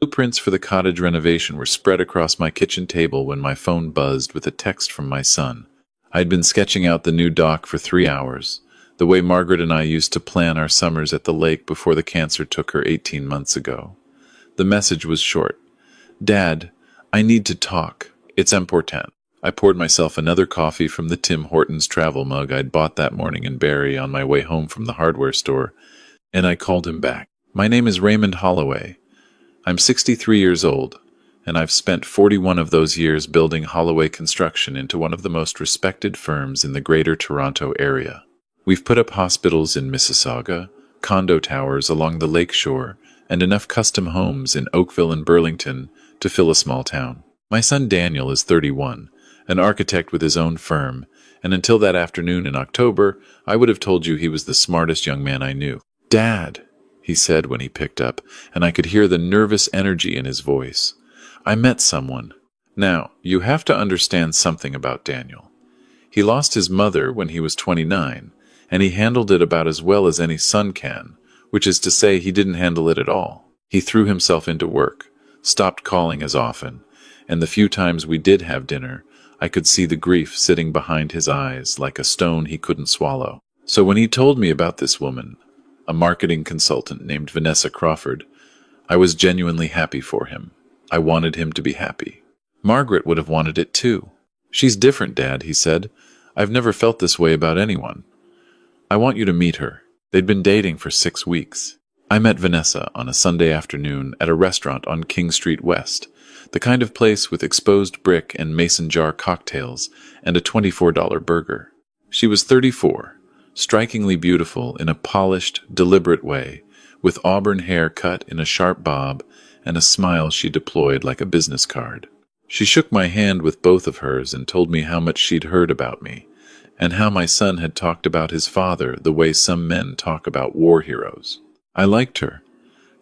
Blueprints for the cottage renovation were spread across my kitchen table when my phone buzzed with a text from my son. I'd been sketching out the new dock for 3 hours, the way Margaret and I used to plan our summers at the lake before the cancer took her 18 months ago. The message was short. Dad, I need to talk. It's important. I poured myself another coffee from the Tim Hortons travel mug I'd bought that morning in Barrie on my way home from the hardware store, and I called him back. My name is Raymond Holloway. I'm 63 years old, and I've spent 41 of those years building Holloway Construction into one of the most respected firms in the Greater Toronto Area. We've put up hospitals in Mississauga, condo towers along the lake shore, and enough custom homes in Oakville and Burlington to fill a small town. My son Daniel is 31, an architect with his own firm, and until that afternoon in October, I would have told you he was the smartest young man I knew. Dad, he said when he picked up, and I could hear the nervous energy in his voice. I met someone. Now, you have to understand something about Daniel. He lost his mother when he was 29, and he handled it about as well as any son can, which is to say he didn't handle it at all. He threw himself into work, stopped calling as often, and the few times we did have dinner, I could see the grief sitting behind his eyes like a stone he couldn't swallow. So when he told me about this woman, a marketing consultant named Vanessa Crawford, I was genuinely happy for him. I wanted him to be happy. Margaret would have wanted it too. She's different, Dad, he said. I've never felt this way about anyone. I want you to meet her. They'd been dating for 6 weeks. I met Vanessa on a Sunday afternoon at a restaurant on King Street West, the kind of place with exposed brick and mason jar cocktails and a $24 burger. She was 34. Strikingly beautiful in a polished, deliberate way, with auburn hair cut in a sharp bob and a smile she deployed like a business card. She shook my hand with both of hers and told me how much she'd heard about me, and how my son had talked about his father the way some men talk about war heroes. I liked her.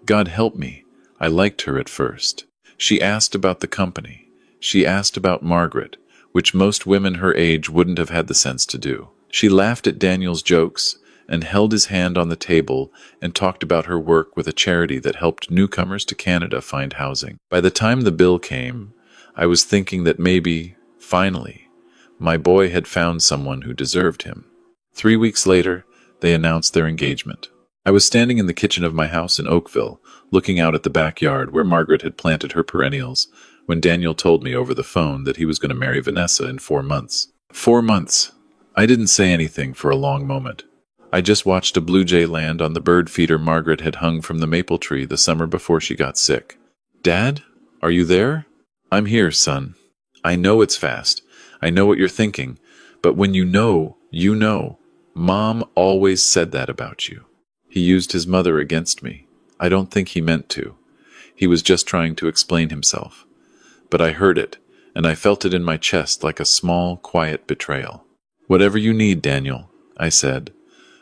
God help me, I liked her at first. She asked about the company. She asked about Margaret, which most women her age wouldn't have had the sense to do. She laughed at Daniel's jokes and held his hand on the table and talked about her work with a charity that helped newcomers to Canada find housing. By the time the bill came, I was thinking that maybe, finally, my boy had found someone who deserved him. 3 weeks later, they announced their engagement. I was standing in the kitchen of my house in Oakville, looking out at the backyard where Margaret had planted her perennials, when Daniel told me over the phone that he was going to marry Vanessa in 4 months. 4 months. I didn't say anything for a long moment. I just watched a blue jay land on the bird feeder Margaret had hung from the maple tree the summer before she got sick. Dad, are you there? I'm here, son. I know it's fast. I know what you're thinking. But when you know, you know. Mom always said that about you. He used his mother against me. I don't think he meant to. He was just trying to explain himself. But I heard it, and I felt it in my chest like a small, quiet betrayal. Whatever you need, Daniel, I said.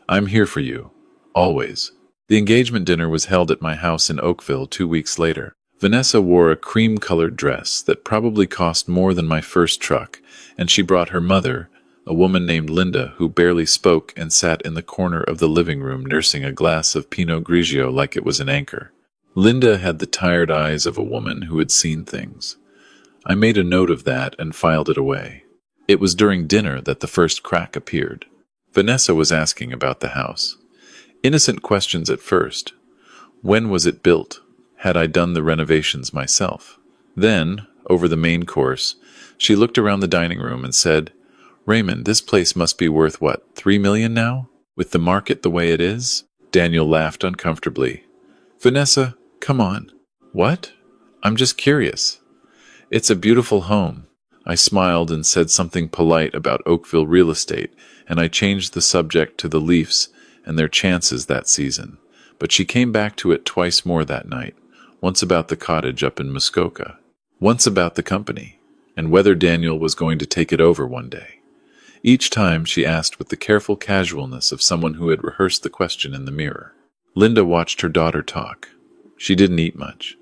I'm here for you. Always. The engagement dinner was held at my house in Oakville 2 weeks later. Vanessa wore a cream-colored dress that probably cost more than my first truck, and she brought her mother, a woman named Linda who barely spoke and sat in the corner of the living room nursing a glass of Pinot Grigio like it was an anchor. Linda had the tired eyes of a woman who had seen things. I made a note of that and filed it away. It was during dinner that the first crack appeared. Vanessa was asking about the house. Innocent questions at first. When was it built? Had I done the renovations myself? Then, over the main course, she looked around the dining room and said, Raymond, this place must be worth, what, $3 million now? With the market the way it is? Daniel laughed uncomfortably. Vanessa, come on. What? I'm just curious. It's a beautiful home. I smiled and said something polite about Oakville real estate, and I changed the subject to the Leafs and their chances that season. But she came back to it twice more that night, once about the cottage up in Muskoka, once about the company, and whether Daniel was going to take it over one day. Each time she asked with the careful casualness of someone who had rehearsed the question in the mirror. Linda watched her daughter talk. She didn't eat much,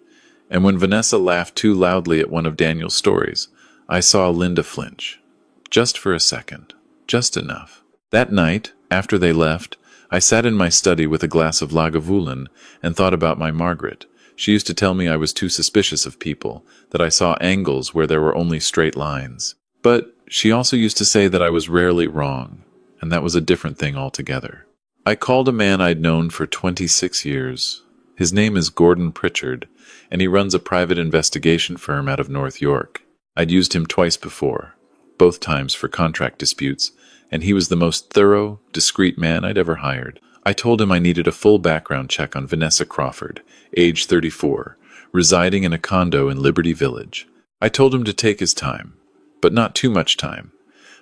and when Vanessa laughed too loudly at one of Daniel's stories, I saw Linda flinch. Just for a second. Just enough. That night, after they left, I sat in my study with a glass of Lagavulin and thought about my Margaret, She used to tell me I was too suspicious of people, that I saw angles where there were only straight lines. But she also used to say that I was rarely wrong, and that was a different thing altogether. I called a man I'd known for 26 years. His name is Gordon Pritchard, and he runs a private investigation firm out of North York. I'd used him twice before, both times for contract disputes, and he was the most thorough, discreet man I'd ever hired. I told him I needed a full background check on Vanessa Crawford, age 34, residing in a condo in Liberty Village. I told him to take his time, but not too much time,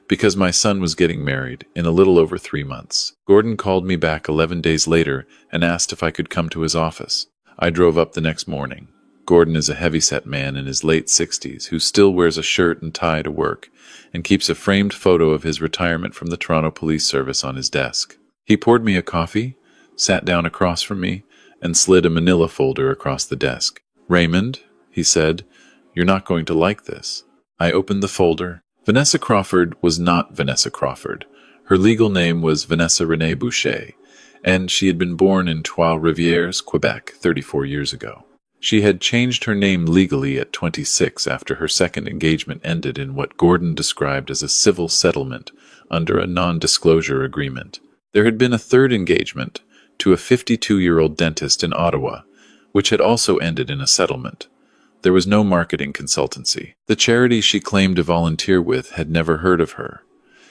because my son was getting married in a little over 3 months. Gordon called me back 11 days later and asked if I could come to his office. I drove up the next morning. Gordon is a heavy-set man in his late 60s who still wears a shirt and tie to work and keeps a framed photo of his retirement from the Toronto Police Service on his desk. He poured me a coffee, sat down across from me, and slid a manila folder across the desk. "Raymond," he said, "you're not going to like this." I opened the folder. Vanessa Crawford was not Vanessa Crawford. Her legal name was Vanessa Renee Boucher, and she had been born in Trois-Rivières, Quebec, 34 years ago. She had changed her name legally at 26 after her second engagement ended in what Gordon described as a civil settlement under a non-disclosure agreement. There had been a third engagement to a 52-year-old dentist in Ottawa, which had also ended in a settlement. There was no marketing consultancy. The charity she claimed to volunteer with had never heard of her.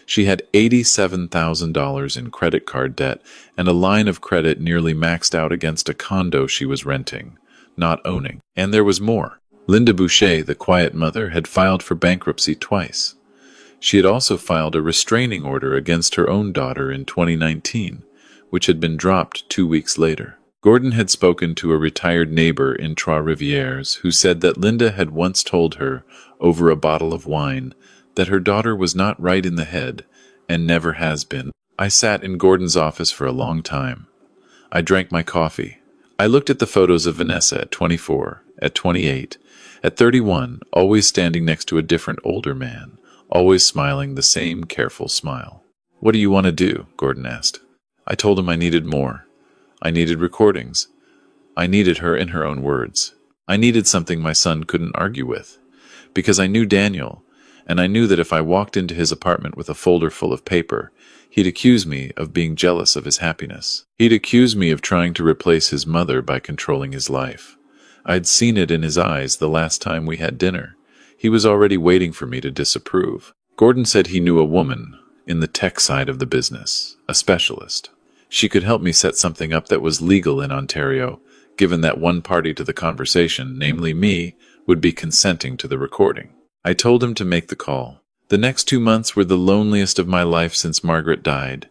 She had $87,000 in credit card debt and a line of credit nearly maxed out against a condo she was renting, not owning. And there was more. Linda Boucher, the quiet mother, had filed for bankruptcy twice. She had also filed a restraining order against her own daughter in 2019, which had been dropped 2 weeks later. Gordon had spoken to a retired neighbor in Trois-Rivières who said that Linda had once told her, over a bottle of wine, that her daughter was not right in the head and never has been. I sat in Gordon's office for a long time. I drank my coffee. I looked at the photos of Vanessa at 24, at 28, at 31, always standing next to a different older man, always smiling the same careful smile. "What do you want to do?" Gordon asked. I told him I needed more. I needed recordings. I needed her in her own words. I needed something my son couldn't argue with. Because I knew Daniel, and I knew that if I walked into his apartment with a folder full of paper, he'd accuse me of being jealous of his happiness. He'd accuse me of trying to replace his mother by controlling his life. I'd seen it in his eyes the last time we had dinner. He was already waiting for me to disapprove. Gordon said he knew a woman in the tech side of the business, a specialist. She could help me set something up that was legal in Ontario, given that one party to the conversation, namely me, would be consenting to the recording. I told him to make the call. The next 2 months were the loneliest of my life since Margaret died.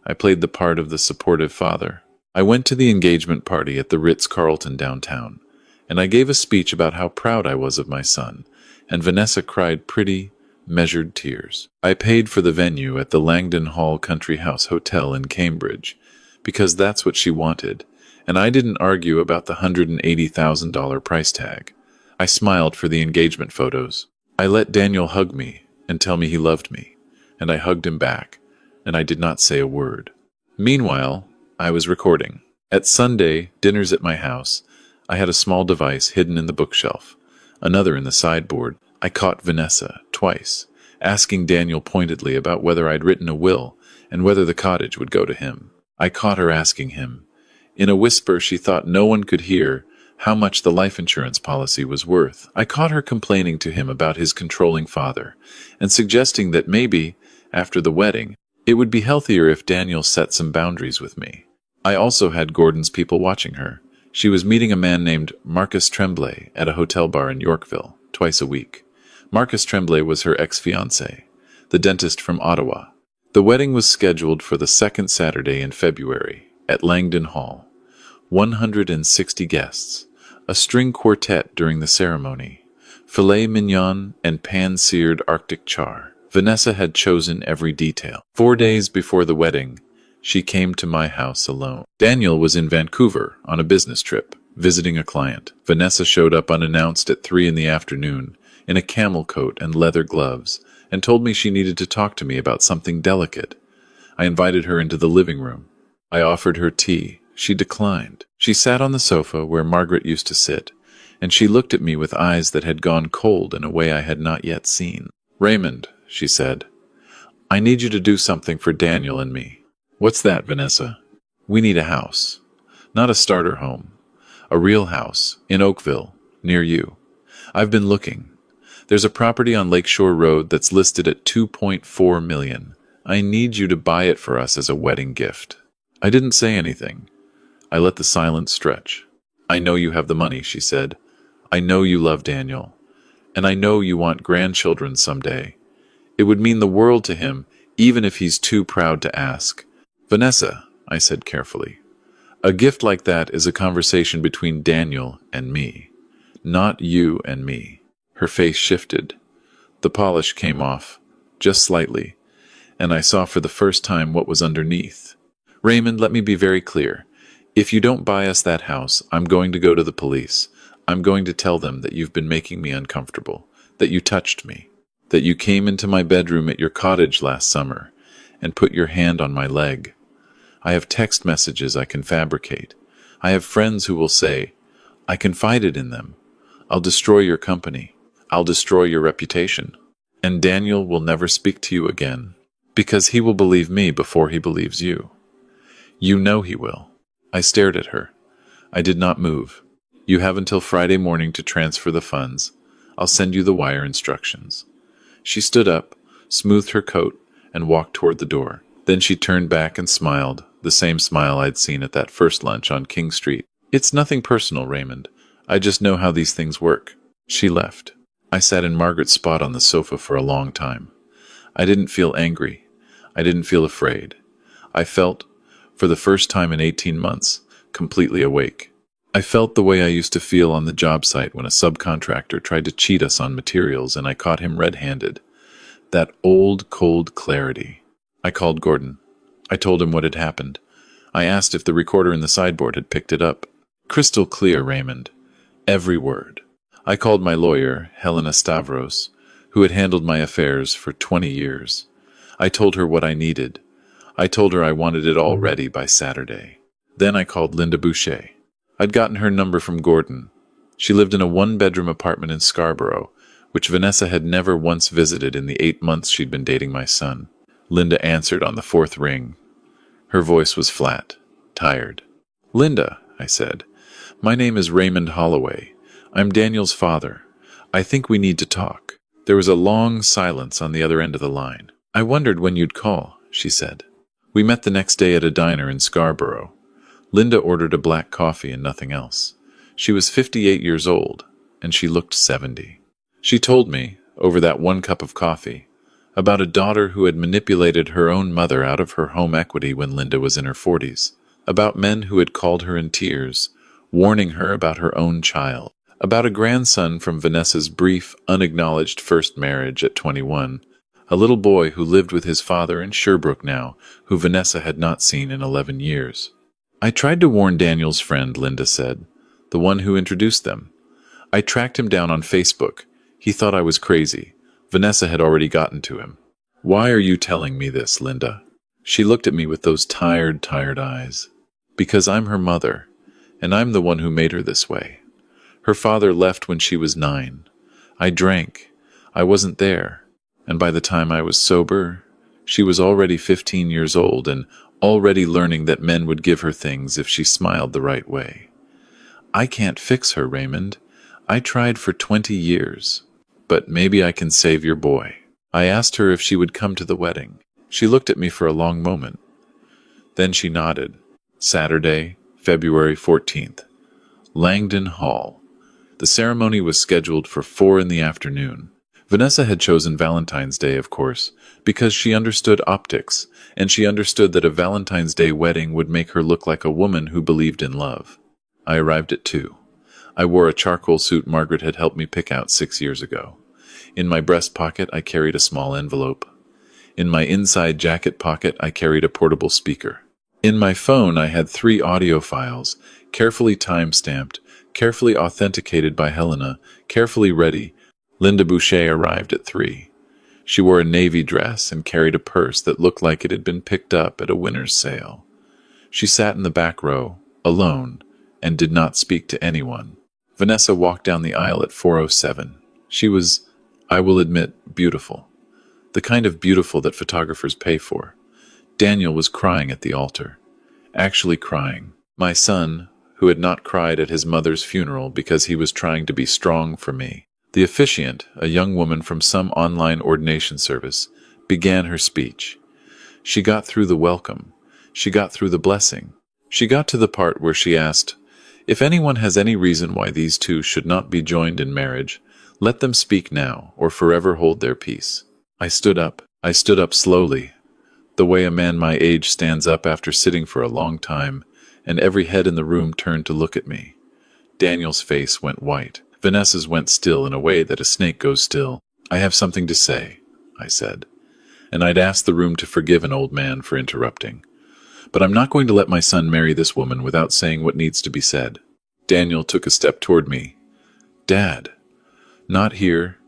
I played the part of the supportive father. I went to the engagement party at the Ritz-Carlton downtown, and I gave a speech about how proud I was of my son, and Vanessa cried pretty, measured tears. I paid for the venue at the Langdon Hall Country House Hotel in Cambridge, because that's what she wanted, and I didn't argue about the $180,000 price tag. I smiled for the engagement photos. I let Daniel hug me and tell me he loved me, and I hugged him back, and I did not say a word. Meanwhile, I was recording. At Sunday dinners at my house, I had a small device hidden in the bookshelf, another in the sideboard. I caught Vanessa twice, asking Daniel pointedly about whether I'd written a will and whether the cottage would go to him. I caught her asking him, in a whisper she thought no one could hear, how much the life insurance policy was worth. I caught her complaining to him about his controlling father and suggesting that maybe, after the wedding, it would be healthier if Daniel set some boundaries with me. I also had Gordon's people watching her. She was meeting a man named Marcus Tremblay at a hotel bar in Yorkville, twice a week. Marcus Tremblay was her ex-fiancé, the dentist from Ottawa. The wedding was scheduled for the second Saturday in February at Langdon Hall. 160 guests, a string quartet during the ceremony, filet mignon and pan-seared Arctic char. Vanessa had chosen every detail. 4 days before the wedding, she came to my house alone. Daniel was in Vancouver on a business trip, visiting a client. Vanessa showed up unannounced at 3 in the afternoon, in a camel coat and leather gloves, and told me she needed to talk to me about something delicate. I invited her into the living room. I offered her tea. She declined. She sat on the sofa where Margaret used to sit, and she looked at me with eyes that had gone cold in a way I had not yet seen. "Raymond," she said, "I need you to do something for Daniel and me." "What's that, Vanessa?" "We need a house. Not a starter home. A real house, in Oakville, near you. I've been looking. There's a property on Lakeshore Road that's listed at $2.4 million. I need you to buy it for us as a wedding gift." I didn't say anything. I let the silence stretch. "I know you have the money," she said. "I know you love Daniel. And I know you want grandchildren someday. It would mean the world to him, even if he's too proud to ask." "Vanessa," I said carefully, "a gift like that is a conversation between Daniel and me, not you and me." Her face shifted. The polish came off, just slightly, and I saw for the first time what was underneath. "Raymond, let me be very clear. If you don't buy us that house, I'm going to go to the police. I'm going to tell them that you've been making me uncomfortable, that you touched me, that you came into my bedroom at your cottage last summer and put your hand on my leg. I have text messages I can fabricate. I have friends who will say, 'I confided in them.' I'll destroy your company. I'll destroy your reputation. And Daniel will never speak to you again, because he will believe me before he believes you. You know he will." I stared at her. I did not move. "You have until Friday morning to transfer the funds. I'll send you the wire instructions." She stood up, smoothed her coat, and walked toward the door. Then she turned back and smiled, the same smile I'd seen at that first lunch on King Street. "It's nothing personal, Raymond. I just know how these things work." She left. I sat in Margaret's spot on the sofa for a long time. I didn't feel angry. I didn't feel afraid. I felt, for the first time in 18 months, completely awake. I felt the way I used to feel on the job site when a subcontractor tried to cheat us on materials and I caught him red-handed. That old, cold clarity. I called Gordon. I told him what had happened. I asked if the recorder in the sideboard had picked it up. Crystal clear, Raymond. Every word. I called my lawyer, Helena Stavros, who had handled my affairs for 20 years. I told her what I needed. I told her I wanted it all ready by Saturday. Then I called Linda Boucher. I'd gotten her number from Gordon. She lived in a one-bedroom apartment in Scarborough, which Vanessa had never once visited in the 8 months she'd been dating my son. Linda answered on the 4th ring. Her voice was flat, tired. "Linda," I said, "my name is Raymond Holloway. I'm Daniel's father. I think we need to talk." There was a long silence on the other end of the line. "I wondered when you'd call," she said. We met the next day at a diner in Scarborough. Linda ordered a black coffee and nothing else. She was 58 years old, and she looked 70. She told me, over that one cup of coffee, about a daughter who had manipulated her own mother out of her home equity when Linda was in her 40s, about men who had called her in tears, warning her about her own child, about a grandson from Vanessa's brief, unacknowledged first marriage at 21, a little boy who lived with his father in Sherbrooke now, who Vanessa had not seen in 11 years. "I tried to warn Daniel's friend," Linda said, "the one who introduced them. I tracked him down on Facebook. He thought I was crazy. Vanessa had already gotten to him." "Why are you telling me this, Linda?" She looked at me with those tired, tired eyes. "Because I'm her mother, and I'm the one who made her this way. Her father left when she was 9. I drank. I wasn't there. And by the time I was sober, she was already 15 years old and already learning that men would give her things if she smiled the right way. I can't fix her, Raymond. I tried for 20 years. But maybe I can save your boy." I asked her if she would come to the wedding. She looked at me for a long moment. Then she nodded. Saturday, February 14th. Langdon Hall. The ceremony was scheduled for 4 in the afternoon. Vanessa had chosen Valentine's Day, of course, because she understood optics, and she understood that a Valentine's Day wedding would make her look like a woman who believed in love. I arrived at 2. I wore a charcoal suit Margaret had helped me pick out 6 years ago. In my breast pocket, I carried a small envelope. In my inside jacket pocket, I carried a portable speaker. In my phone, I had 3 audio files, carefully time-stamped, carefully authenticated by Helena, carefully ready. Linda Boucher arrived at 3. She wore a navy dress and carried a purse that looked like it had been picked up at a winter's sale. She sat in the back row, alone, and did not speak to anyone. Vanessa walked down the aisle at 4:07. She was, I will admit, beautiful. The kind of beautiful that photographers pay for. Daniel was crying at the altar. Actually crying. My son, who had not cried at his mother's funeral because he was trying to be strong for me. The officiant, a young woman from some online ordination service, began her speech. She got through the welcome. She got through the blessing. She got to the part where she asked, "If anyone has any reason why these two should not be joined in marriage, let them speak now or forever hold their peace." I stood up. I stood up slowly, the way a man my age stands up after sitting for a long time, and every head in the room turned to look at me. Daniel's face went white. Vanessa's went still in a way that a snake goes still. "I have something to say," I said, and I'd asked the room to forgive an old man for interrupting. "But I'm not going to let my son marry this woman without saying what needs to be said." Daniel took a step toward me. "Dad, not here,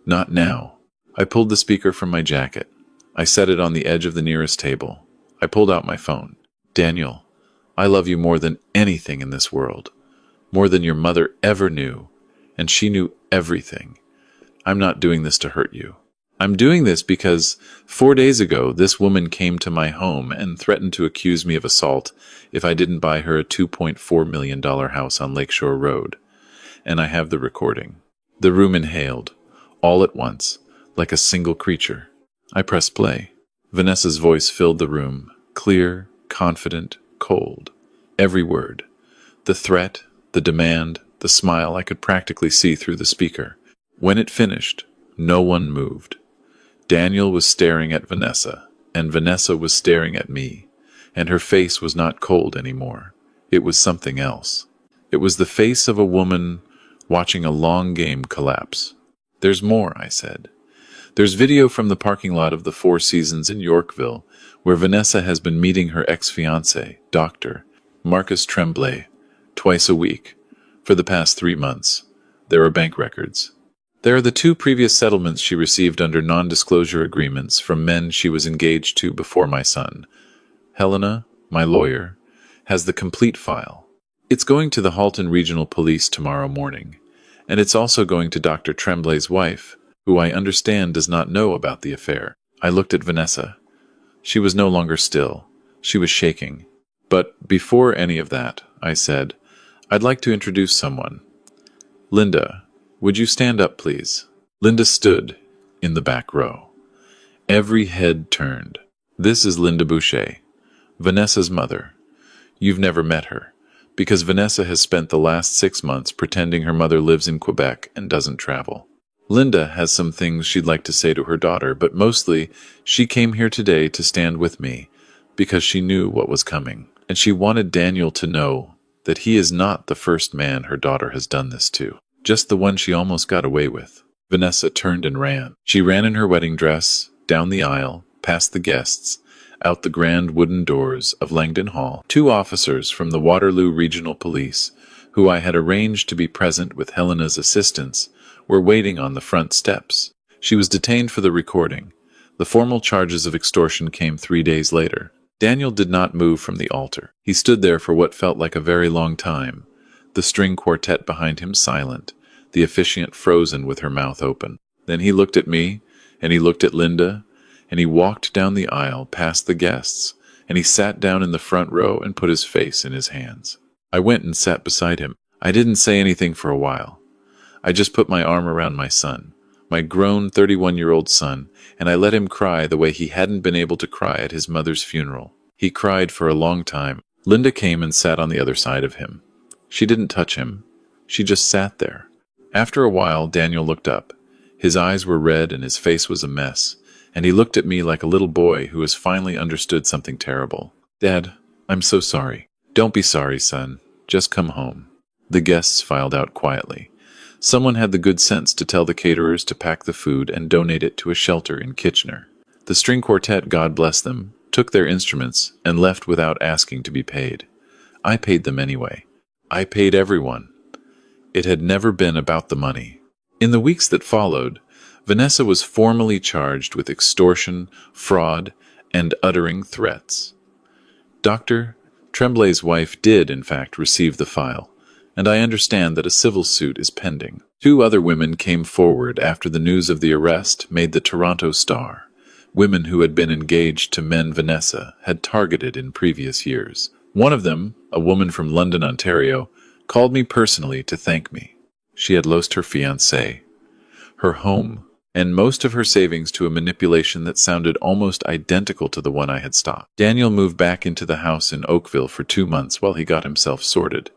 not now." I pulled the speaker from my jacket. I set it on the edge of the nearest table. I pulled out my phone. "Daniel, I love you more than anything in this world, more than your mother ever knew, and she knew everything. I'm not doing this to hurt you. I'm doing this because 4 days ago this woman came to my home and threatened to accuse me of assault if I didn't buy her a $2.4 million house on Lakeshore Road. And I have the recording." The room inhaled, all at once, like a single creature. I pressed play. Vanessa's voice filled the room, clear, confident, cold. Every word. The threat, the demand, the smile I could practically see through the speaker. When it finished, no one moved. Daniel was staring at Vanessa, and Vanessa was staring at me, and her face was not cold anymore. It was something else. It was the face of a woman watching a long game collapse. "There's more," I said. "There's video from the parking lot of the Four Seasons in Yorkville, where Vanessa has been meeting her ex-fiancé, Dr. Marcus Tremblay, twice a week, for the past 3 months. There are bank records. There are the 2 previous settlements she received under non-disclosure agreements from men she was engaged to before my son. Helena, my lawyer, has the complete file. It's going to the Halton Regional Police tomorrow morning, and it's also going to Dr. Tremblay's wife, who I understand does not know about the affair." I looked at Vanessa. She was no longer still. She was shaking. "But before any of that," I said, "I'd like to introduce someone. Linda, would you stand up, please?" Linda stood in the back row. Every head turned. "This is Linda Boucher, Vanessa's mother. You've never met her, because Vanessa has spent the last 6 months pretending her mother lives in Quebec and doesn't travel. Linda has some things she'd like to say to her daughter, but mostly she came here today to stand with me because she knew what was coming, and she wanted Daniel to know that he is not the first man her daughter has done this to, just the one she almost got away with." Vanessa turned and ran. She ran in her wedding dress, down the aisle, past the guests, out the grand wooden doors of Langdon Hall. 2 officers from the Waterloo Regional Police, who I had arranged to be present with Helena's assistance, were waiting on the front steps. She was detained for the recording. The formal charges of extortion came 3 days later. Daniel did not move from the altar. He stood there for what felt like a very long time, the string quartet behind him silent, the officiant frozen with her mouth open. Then he looked at me, and he looked at Linda, and he walked down the aisle past the guests, and he sat down in the front row and put his face in his hands. I went and sat beside him. I didn't say anything for a while. I just put my arm around my son, my grown 31-year-old son, and I let him cry the way he hadn't been able to cry at his mother's funeral. He cried for a long time. Linda came and sat on the other side of him. She didn't touch him. She just sat there. After a while, Daniel looked up. His eyes were red and his face was a mess, and he looked at me like a little boy who has finally understood something terrible. "Dad, I'm so sorry." "Don't be sorry, son. Just come home." The guests filed out quietly. Someone had the good sense to tell the caterers to pack the food and donate it to a shelter in Kitchener. The string quartet, God bless them, took their instruments and left without asking to be paid. I paid them anyway. I paid everyone. It had never been about the money. In the weeks that followed, Vanessa was formally charged with extortion, fraud, and uttering threats. Dr. Tremblay's wife did, in fact, receive the file, and I understand that a civil suit is pending. 2 other women came forward after the news of the arrest made the Toronto Star. Women who had been engaged to men Vanessa had targeted in previous years. One of them, a woman from London, Ontario, called me personally to thank me. She had lost her fiancé, her home, and most of her savings to a manipulation that sounded almost identical to the one I had stopped. Daniel moved back into the house in Oakville for 2 months while he got himself sorted.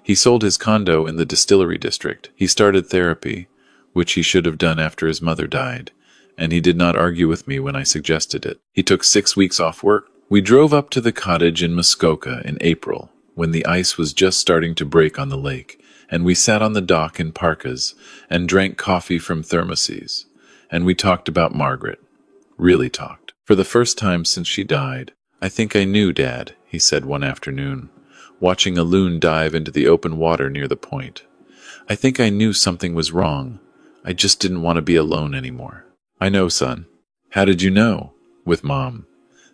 He sold his condo in the Distillery District. He started therapy, which he should have done after his mother died, and he did not argue with me when I suggested it. He took 6 weeks off work. We drove up to the cottage in Muskoka in April, when the ice was just starting to break on the lake, and we sat on the dock in parkas and drank coffee from thermoses. And we talked about Margaret. Really talked. For the first time since she died. "I think I knew, Dad," he said one afternoon, watching a loon dive into the open water near the point. "I think I knew something was wrong. I just didn't want to be alone anymore." "I know, son." "How did you know?" "With Mom.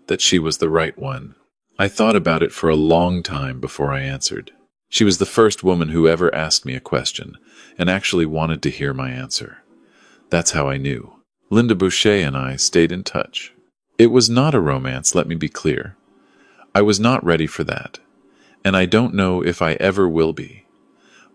That she was the right one." I thought about it for a long time before I answered. She was the first woman who ever asked me a question, and actually wanted to hear my answer. That's how I knew. Linda Boucher and I stayed in touch. It was not a romance, let me be clear. I was not ready for that, and I don't know if I ever will be.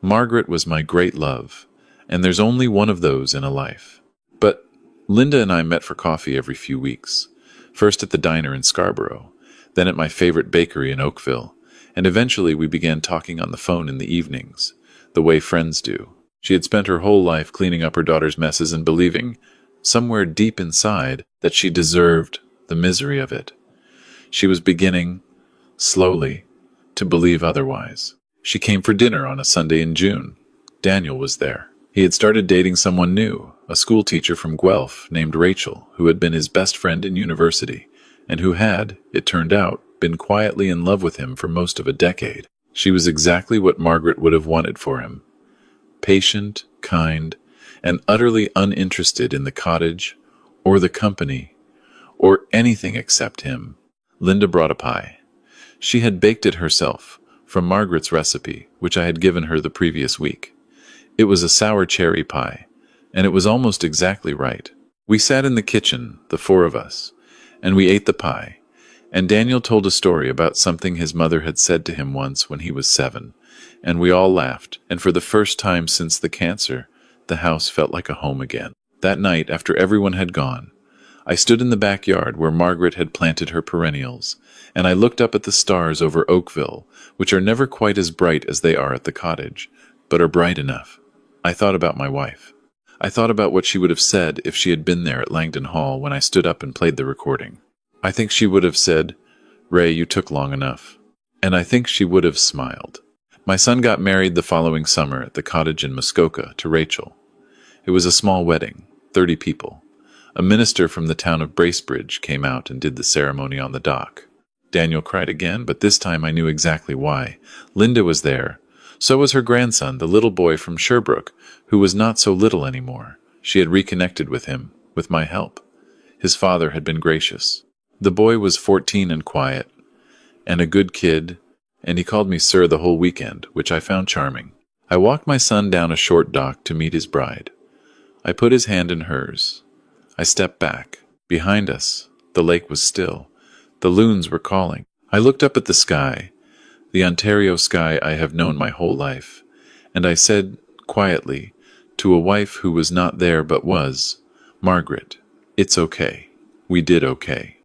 Margaret was my great love, and there's only one of those in a life. But Linda and I met for coffee every few weeks, first at the diner in Scarborough, then at my favorite bakery in Oakville, and eventually we began talking on the phone in the evenings, the way friends do. She had spent her whole life cleaning up her daughter's messes and believing, somewhere deep inside, that she deserved the misery of it. She was beginning, slowly, to believe otherwise. She came for dinner on a Sunday in June. Daniel was there. He had started dating someone new, a school teacher from Guelph named Rachel, who had been his best friend in university, and who had, it turned out, been quietly in love with him for most of a decade. She was exactly what Margaret would have wanted for him. Patient, kind, and utterly uninterested in the cottage, or the company, or anything except him. Linda brought a pie. She had baked it herself, from Margaret's recipe, which I had given her the previous week. It was a sour cherry pie, and it was almost exactly right. We sat in the kitchen, the 4 of us, and we ate the pie, and Daniel told a story about something his mother had said to him once when he was 7, and we all laughed, and for the first time since the cancer, the house felt like a home again. That night, after everyone had gone, I stood in the backyard where Margaret had planted her perennials, and I looked up at the stars over Oakville, which are never quite as bright as they are at the cottage, but are bright enough. I thought about my wife. I thought about what she would have said if she had been there at Langdon Hall when I stood up and played the recording. I think she would have said, "Ray, you took long enough." And I think she would have smiled. My son got married the following summer at the cottage in Muskoka to Rachel. It was a small wedding, 30 people. A minister from the town of Bracebridge came out and did the ceremony on the dock. Daniel cried again, but this time I knew exactly why. Linda was there. So was her grandson, the little boy from Sherbrooke, who was not so little anymore. She had reconnected with him, with my help. His father had been gracious. The boy was 14 and quiet, and a good kid, and he called me sir the whole weekend, which I found charming. I walked my son down a short dock to meet his bride. I put his hand in hers. I stepped back. Behind us, the lake was still. The loons were calling. I looked up at the sky, the Ontario sky I have known my whole life, and I said, quietly, to a wife who was not there but was, "Margaret, it's okay. We did okay."